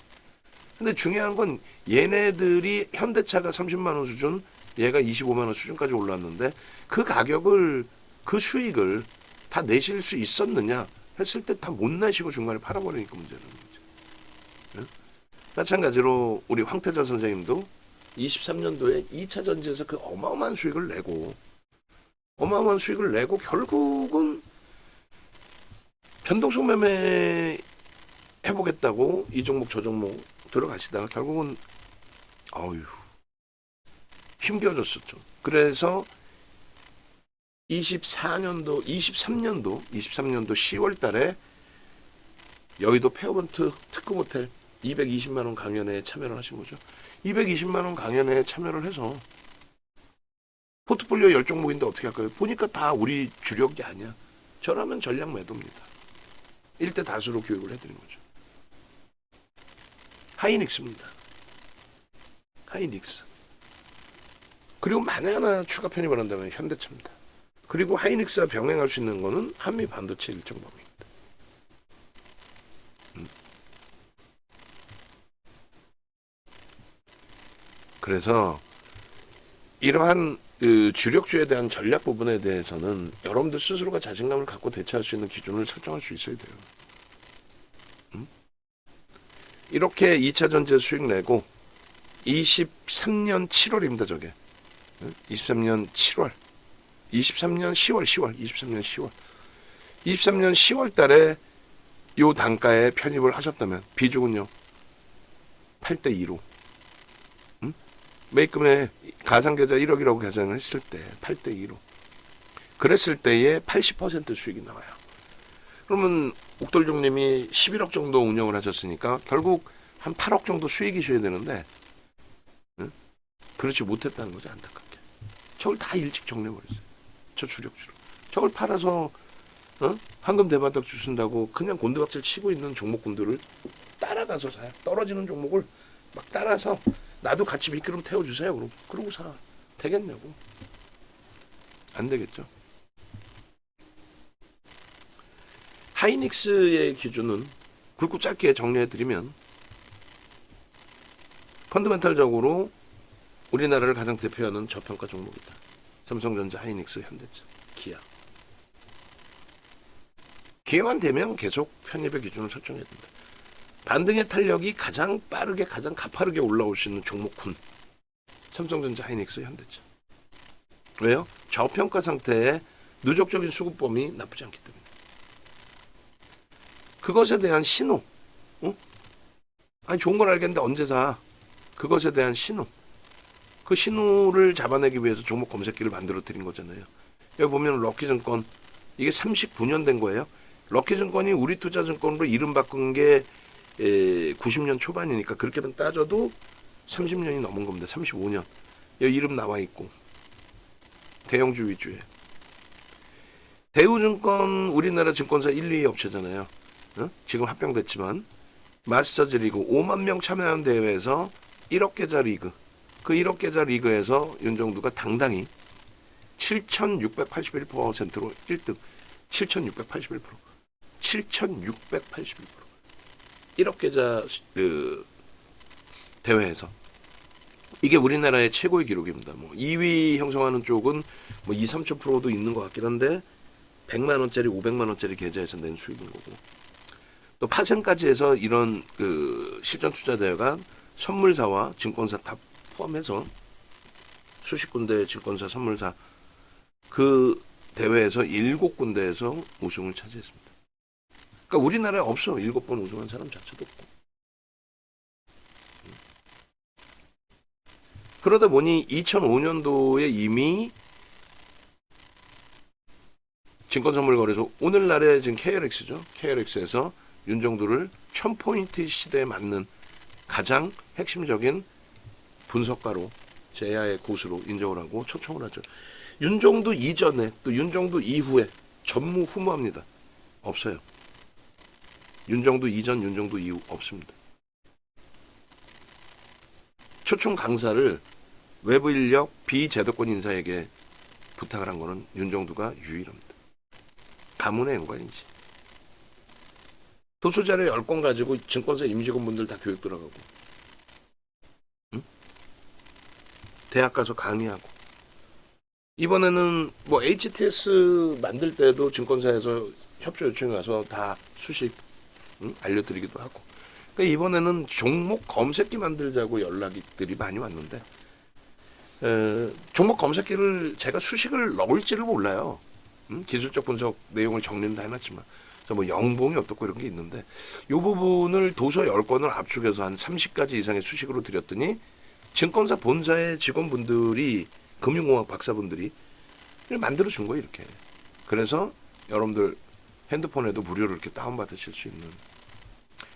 근데 중요한 건 얘네들이 현대차가 30만 원 수준, 얘가 25만 원 수준까지 올랐는데 그 가격을 그 수익을 다 내실 수 있었느냐 했을 때 다 못 내시고 중간에 팔아버리니까 문제는 거죠. 네? 마찬가지로 우리 황태자 선생님도 23년도에 2차 전지에서 그 어마어마한 수익을 내고 결국은 변동성 매매 해보겠다고 이 종목 저 종목 들어가시다가 결국은 힘겨졌었죠. 그래서 23년도 10월 달에 여의도 페어본트 특급 호텔 220만 원 강연회에 참여를 하신 거죠. 220만 원 강연회에 참여를 해서 포트폴리오 10종목인데 어떻게 할까요? 보니까 다 우리 주력이 아니야. 저라면 전략 매도입니다. 1대 다수로 교육을 해드린 거죠. 하이닉스입니다. 하이닉스. 그리고 만에 하나 추가 편입을 한다면 현대차입니다. 그리고 하이닉스와 병행할 수 있는 거는 한미 반도체 일정 범위입니다. 그래서 이러한 주력주에 대한 전략 부분에 대해서는 여러분들 스스로가 자신감을 갖고 대처할 수 있는 기준을 설정할 수 있어야 돼요. 이렇게 2차 전지 수익 내고 23년 7월입니다. 저게 23년 10월 23년 10월 달에 요 단가에 편입을 하셨다면 비중은요 8대2로 매입금액 가상계좌 1억이라고 계산을 했을 때 8대2로 그랬을 때에 80% 수익이 나와요. 그러면 옥돌종님이 11억 정도 운영을 하셨으니까 결국 한 8억 정도 수익이셔야 되는데 그렇지 못했다는 거죠. 안타깝게. 저걸 다 일찍 정리해버렸어요. 저 주력주로. 저걸 팔아서 황금 대바닥 주신다고 그냥 곤두박질 치고 있는 종목군들을 따라가서 사요. 떨어지는 종목을 막 따라서 나도 같이 미끄럼 태워주세요. 그러고 사. 되겠냐고. 안 되겠죠. 하이닉스의 기준은 굵고 짧게 정리해드리면 펀더멘탈적으로 우리나라를 가장 대표하는 저평가 종목이다. 삼성전자, 하이닉스, 현대차, 기아. 기회만 되면 계속 편입의 기준을 설정해야 된다. 반등의 탄력이 가장 빠르게 가장 가파르게 올라올 수 있는 종목군 삼성전자, 하이닉스, 현대차. 왜요? 저평가 상태에 누적적인 수급범위 나쁘지 않기 때문에. 그것에 대한 신호. 아니 좋은 걸 알겠는데 언제 사? 그것에 대한 신호. 그 신호를 잡아내기 위해서 종목 검색기를 만들어 드린 거잖아요. 여기 보면 럭키증권 이게 39년 된 거예요. 럭키증권이 우리투자증권으로 이름 바꾼 게 90년 초반이니까 그렇게 따져도 30년이 넘은 겁니다. 35년. 여기 이름 나와 있고 대형주 위주에. 대우증권 우리나라 증권사 1, 2위 업체잖아요. 지금 합병됐지만 마스터즈 리그 5만 명 참여한 대회에서 1억 계좌 리그. 그 1억 계좌 리그에서 윤정두가 당당히 7,681%로 1등. 7,681%. 7,681%. 1억 계좌 대회에서. 이게 우리나라의 최고의 기록입니다. 뭐 2위 형성하는 쪽은 뭐 2, 3,000%도 있는 것 같긴 한데 100만 원짜리, 500만 원짜리 계좌에서 낸 수익인 거고. 또 파생까지 해서 이런 그 실전 투자 대회가 선물사와 증권사 다 포함해서 수십 군데 증권사, 선물사 그 대회에서 7군데에서 우승을 차지했습니다. 그러니까 우리나라에 없어. 7번 우승한 사람 자체도 없고. 그러다 보니 2005년도에 이미 증권선물거래소 오늘날의 지금 KLX죠. KLX에서 윤정두를 1000포인트 시대에 맞는 가장 핵심적인 분석가로 제야의 고수로 인정을 하고 초청을 하죠. 윤정두 이전에 또 윤정두 이후에 전무후무합니다. 없어요. 윤정두 이전, 윤정두 이후 없습니다. 초청 강사를 외부 인력 비제도권 인사에게 부탁을 한 거는 윤정두가 유일합니다. 가문의 연관이지. 도서자료 10권 가지고 증권사 임직원분들 다 교육 들어가고, 응? 대학 가서 강의하고. 이번에는 뭐 HTS 만들 때도 증권사에서 협조 요청이 와서 다 수식 알려드리기도 하고. 그러니까 이번에는 종목 검색기 만들자고 연락들이 많이 왔는데 종목 검색기를 제가 수식을 넣을지를 몰라요. 기술적 분석 내용을 정리는 다 해놨지만 뭐 연봉이 어떻고 이런 게 있는데 이 부분을 도서 10권을 압축해서 한 30가지 이상의 수식으로 드렸더니 증권사 본사의 직원분들이 금융공학 박사분들이 만들어 준 거예요. 이렇게. 그래서 여러분들 핸드폰에도 무료로 이렇게 다운받으실 수 있는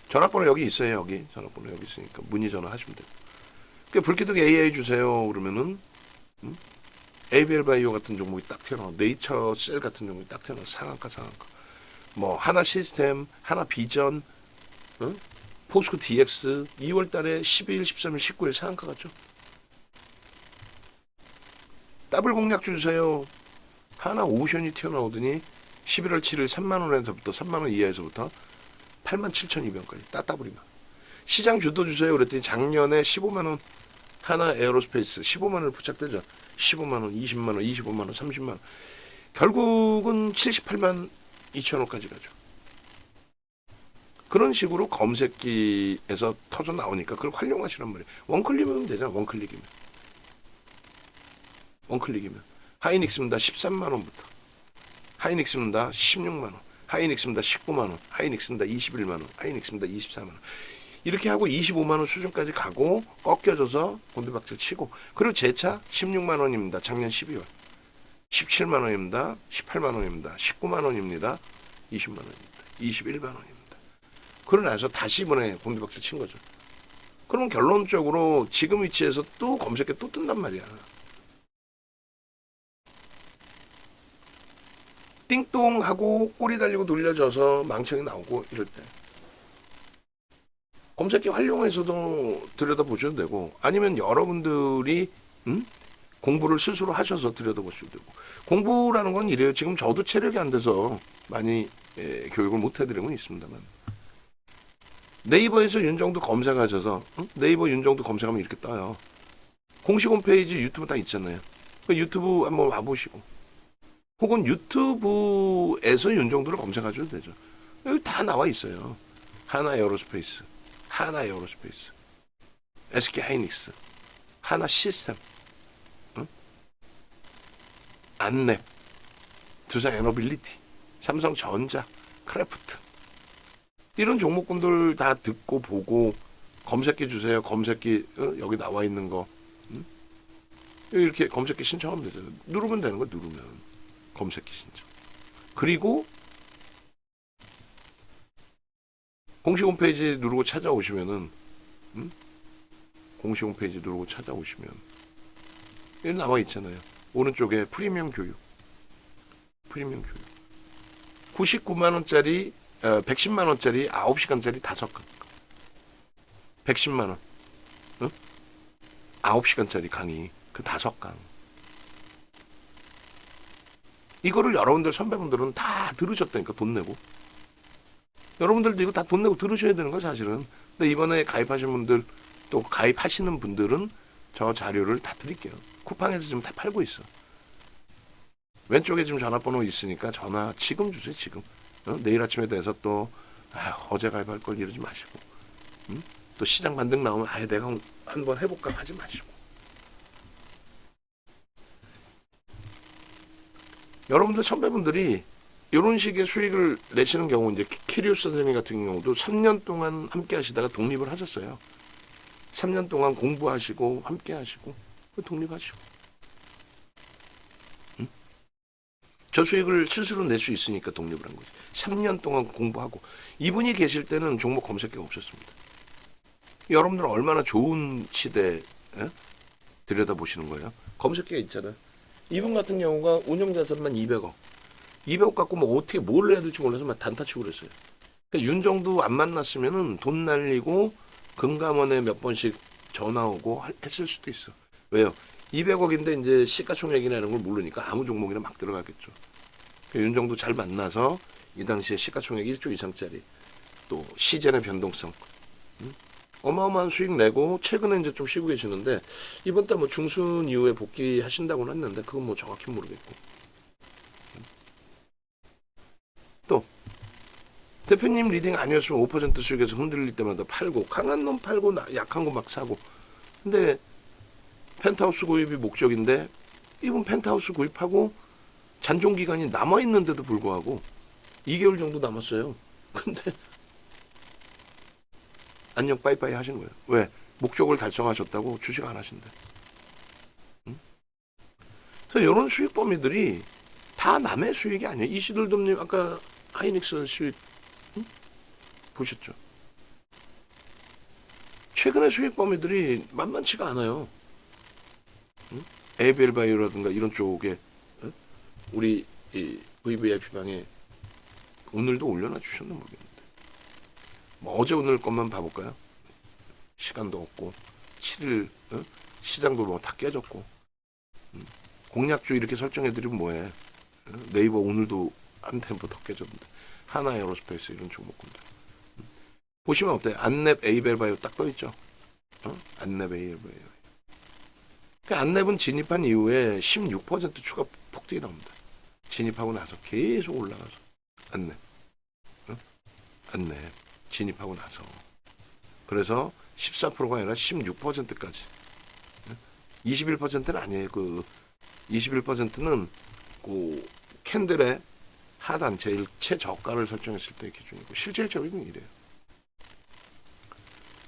전화번호 여기 있어요. 여기 전화번호 여기 있으니까 문의 전화하시면 돼요. 그 불기둥 AI 주세요 그러면은 ABL 바이오 같은 종목이 딱 튀어나와. 네이처 셀 같은 종목이 딱 튀어나와. 상한가. 뭐 하나 시스템, 하나 비전, 포스코 DX 2월 달에 12일, 13일, 19일 상한가 갔죠. 더블 공략 주세요. 하나 오션이 튀어나오더니 11월 7일 3만 원에서부터 3만 원 이하에서부터 87,200원까지 따따블이가. 시장 주도 주세요 그랬더니 작년에 15만 원 하나 에어로스페이스 15만 원을 부착되죠. 15만 원, 20만 원, 25만 원, 30만 원. 결국은 78만 2천 원까지 가죠. 그런 식으로 검색기에서 터져 나오니까 그걸 활용하시란 말이에요. 원클릭이면 되잖아. 원클릭이면. 하이닉스입니다. 13만 원부터. 하이닉스입니다. 16만 원. 하이닉스입니다. 19만 원. 하이닉스입니다. 21만 원. 하이닉스입니다. 24만 원. 이렇게 하고 25만 원 수준까지 가고 꺾여져서 곤두박질 치고 그리고 제 차 16만 원입니다. 작년 12월. 17만 원입니다. 18만 원입니다. 19만 원입니다. 20만 원입니다. 21만 원입니다. 그러고 나서 다시 이번에 곤두박질 친 거죠. 그러면 결론적으로 지금 위치에서 또 검색에 또 뜬단 말이야. 띵똥하고 꼬리 달리고 눌려져서 망청이 나오고 이럴 때 검색기 활용해서도 들여다보셔도 되고, 아니면 여러분들이 공부를 스스로 하셔서 들여다보셔도 되고. 공부라는 건 이래요. 지금 저도 체력이 안 돼서 많이 교육을 못 해드리고 있습니다만, 네이버에서 윤정도 검색하셔서 네이버 윤정도 검색하면 이렇게 떠요. 공식 홈페이지 유튜브 다 있잖아요. 그 유튜브 한번 와보시고, 혹은 유튜브에서 윤정도를 검색하셔도 되죠. 여기 다 나와 있어요. 하나 에어로스페이스, 하나 에어로스페이스, SK 하이닉스, 하나 시스템, 응? 안랩, 두산 에너빌리티, 삼성전자, 크래프트, 이런 종목군들 다 듣고 보고 검색기 주세요. 검색기 여기 나와 있는 거 이렇게 검색기 신청하면 되죠. 누르면 되는 거. 누르면 검색기 신청. 그리고 공식 홈페이지 누르고 찾아오시면은 공식 홈페이지 누르고 찾아오시면 여기 나와 있잖아요. 오른쪽에 프리미엄 교육, 프리미엄 교육 99만 원짜리 110만 원짜리 9시간짜리 5강 110만 원 9시간짜리 강의 그 5강. 이거를 여러분들 선배분들은 다 들으셨다니까. 돈 내고. 여러분들도 이거 다 돈 내고 들으셔야 되는 거 사실은. 근데 이번에 가입하신 분들, 또 가입하시는 분들은 저 자료를 다 드릴게요. 쿠팡에서 지금 다 팔고 있어. 왼쪽에 지금 전화번호 있으니까 전화 지금 주세요. 지금. 내일 아침에 돼서 또 어제 가입할 걸 이러지 마시고, 또 시장 반등 나오면 내가 한번 해볼까 하지 마시고. 여러분들 선배분들이 이런 식의 수익을 내시는 경우, 이제 키리우스 선생님 같은 경우도 3년 동안 함께 하시다가 독립을 하셨어요. 3년 동안 공부하시고 함께 하시고 독립하시고. 저 수익을 스스로 낼 수 있으니까 독립을 한 거지. 3년 동안 공부하고. 이분이 계실 때는 종목 검색기가 없었습니다. 여러분들은 얼마나 좋은 시대에 들여다보시는 거예요. 검색기가 있잖아요. 이분 같은 경우가 운용자산만 200억. 200억 갖고 뭐 어떻게 뭘 해야 될지 몰라서 막 단타치고 그랬어요. 그러니까 윤정도 안 만났으면은 돈 날리고 금감원에 몇 번씩 전화 오고 했을 수도 있어. 왜요? 200억인데 이제 시가총액이나 이런 걸 모르니까 아무 종목이나 막 들어가겠죠. 그러니까 윤정도 잘 만나서 이 당시에 시가총액이 1조 이상짜리, 또 시젠의 변동성, 어마어마한 수익 내고 최근에 이제 좀 쉬고 계시는데 이번 달 뭐 중순 이후에 복귀하신다고는 했는데 그건 뭐 정확히 모르겠고. 또 대표님 리딩 아니었으면 5% 수익에서 흔들릴 때마다 팔고, 강한 놈 팔고 약한 거 막 사고. 근데 펜트하우스 구입이 목적인데 이분 펜트하우스 구입하고 잔존 기간이 남아 있는데도 불구하고 2개월 정도 남았어요. 근데 안녕 빠이빠이 하시는 거예요. 왜? 목적을 달성하셨다고 주식 안 하신대. 응? 그래서 이런 수익 범위들이 다 남의 수익이 아니에요. 이시들돔님 아까 하이닉스 수익 보셨죠? 최근의 수익 범위들이 만만치가 않아요. 에이벨 바이오라든가 이런 쪽에 우리 이 VVIP 방에 오늘도 올려놔 주셨나 모르겠는데. 뭐 어제 오늘 것만 봐볼까요? 시간도 없고 7일 시장도 뭐 다 깨졌고 공략주 이렇게 설정해드리면 뭐해. 네이버 오늘도 한 템포 더 깨졌는데. 하나 에어로스페이스 이런 종목군들 보시면 어때요? 안랩 에이벨 바이오 딱 떠있죠. 안랩 에이벨 바이오. 그 안랩은 진입한 이후에 16% 추가 폭등이 나옵니다. 진입하고 나서 계속 올라가서 안랩, 안랩 진입하고 나서 그래서 14%가 아니라 16%까지. 21%는 아니에요. 그 21%는 그 캔들의 하단 제일 최저가를 설정했을 때 기준이고 실질적인 이래요.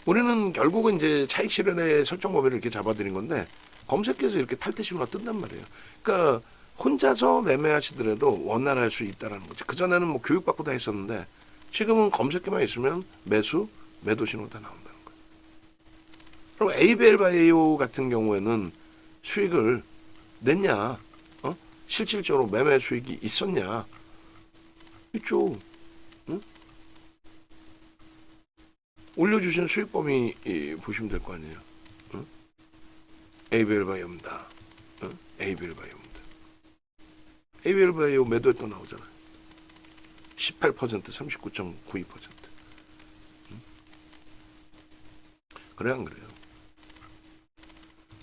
우리는 결국은 이제 차익 실현의 설정 범위를 이렇게 잡아드린 건데 검색해서 이렇게 탈퇴식으로 뜬단 말이에요. 그러니까 혼자서 매매하시더라도 원활할 수 있다라는 거지. 그전에는 뭐 교육받고 다 했었는데 지금은 검색기만 있으면 매수, 매도 신호가 다 나온다는 거예요. 그럼 에이벨 바이오 같은 경우에는 수익을 냈냐? 실질적으로 매매 수익이 있었냐? 있죠. 응? 올려주신 수익 범위 보시면 될 거 아니에요. 응? ABL 바이오입니다. 응? ABL 바이오입니다. ABL 바이오 매도했던 나오잖아요. 18%, 39.92%. 응? 그래 안 그래요?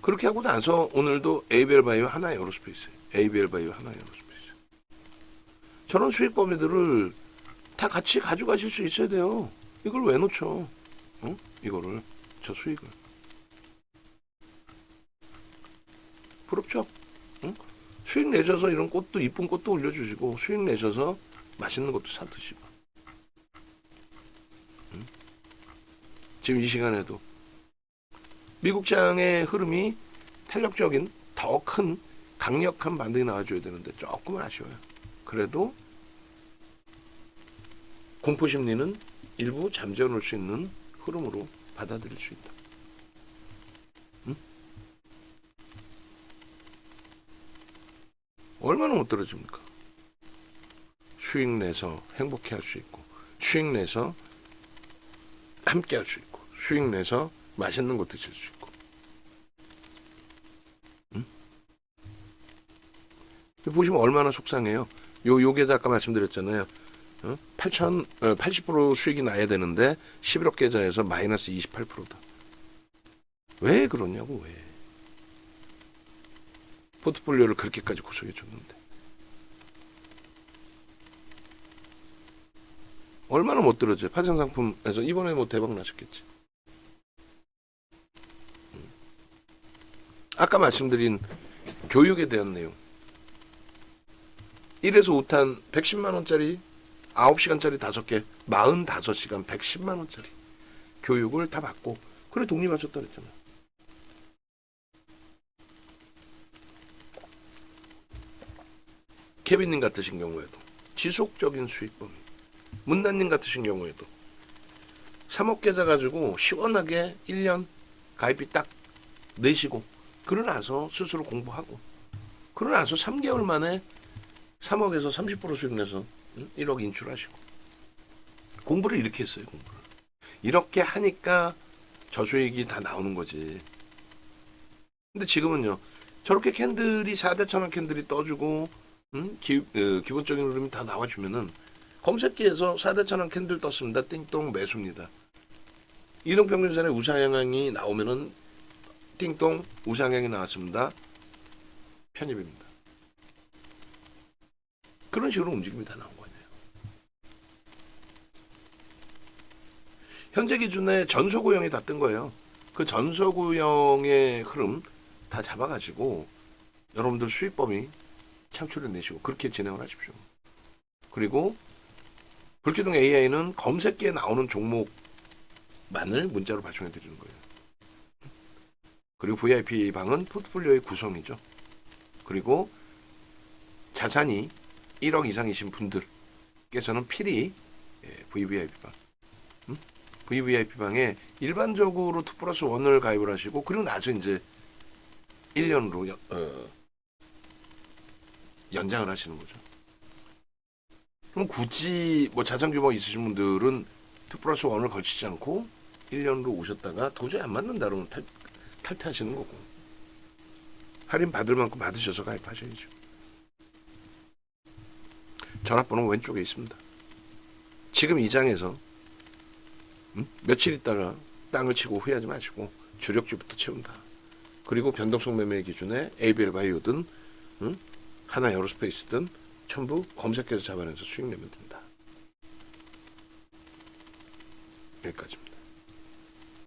그렇게 하고 나서 오늘도 ABL 바이오 하나 에어로스페이스, ABL 바이오 하나 에어로스페이스. 저런 수익 범위들을 다 같이 가져가실 수 있어야 돼요. 이걸 왜 놓쳐? 어? 이거를, 저 수익을. 부럽죠? 응? 수익 내셔서 이런 꽃도, 이쁜 꽃도 올려주시고, 수익 내셔서 맛있는 것도 사 드시고. 응? 지금 이 시간에도 미국 장의 흐름이 탄력적인 더 큰 강력한 반등이 나와줘야 되는데 조금은 아쉬워요. 그래도 공포심리는 일부 잠재워 놓을 수 있는 흐름으로 받아들일 수 있다. 응? 얼마나 못 떨어집니까? 수익 내서 행복해 할 수 있고, 수익 내서 함께 할 수 있고, 수익 내서 맛있는 거 드실 수 있고. 응? 보시면 얼마나 속상해요. 요게 아까 말씀드렸잖아요. 80% 수익이 나야 되는데 11억 계좌에서 마이너스 28%다. 왜 그러냐고. 왜 포트폴리오를 그렇게까지 구성해 줬는데 얼마나 못 들어져요. 파생상품에서 이번에 뭐 대박 나셨겠지. 아까 말씀드린 교육에 대한 내용 1에서 5탄 110만원짜리 9시간짜리 5개 45시간 110만원짜리 교육을 다 받고 그래 독립하셨다 그랬잖아요. 케빈님 같으신 경우에도 지속적인 수익 범위, 문단님 같으신 경우에도 3억 계좌 가지고 시원하게 1년 가입비 딱 내시고 그러고 나서 스스로 공부하고 그러고 나서 3개월 만에 3억에서 30% 수익 내서 1억 인출하시고 공부를 이렇게 했어요. 공부를 이렇게 하니까 저수익이 다 나오는 거지. 근데 지금은요 저렇게 캔들이 4대 천원 캔들이 떠주고 기본적인 흐름이 다 나와주면은 검색기에서 4대 천원 캔들 떴습니다. 띵동 매수입니다. 이동평균선의 우상향이 나오면은 띵동 우상향이 나왔습니다. 편입입니다. 그런 식으로 움직임이 다 나온 거예요. 현재 기준에 전소구형이 다 뜬 거예요. 그 전소구형의 흐름 다 잡아가지고 여러분들 수익 범위 창출해 내시고 그렇게 진행을 하십시오. 그리고 불기둥 AI는 검색기에 나오는 종목만을 문자로 발송해 드리는 거예요. 그리고 VIP 방은 포트폴리오의 구성이죠. 그리고 자산이 1억 이상이신 분들께서는 필히 VVIP 방, VVIP 방에 일반적으로 2+1을 가입을 하시고 그리고 나서 이제 1년으로 연장을 하시는 거죠. 그럼 굳이 뭐 자산 규모 있으신 분들은 2+1을 걸치지 않고 1년으로 오셨다가 도저히 안 맞는다 그러면 탈퇴하시는 거고 할인 받을 만큼 받으셔서 가입하셔야죠. 전화번호 왼쪽에 있습니다. 지금 이 장에서 며칠 있다가 땅을 치고 후회하지 마시고 주력주부터 채운다. 그리고 변동성 매매 기준에 ABL 바이오든 하나 에어로스페이스든 전부 검색해서 잡아내서 수익 내면 된다. 여기까지입니다.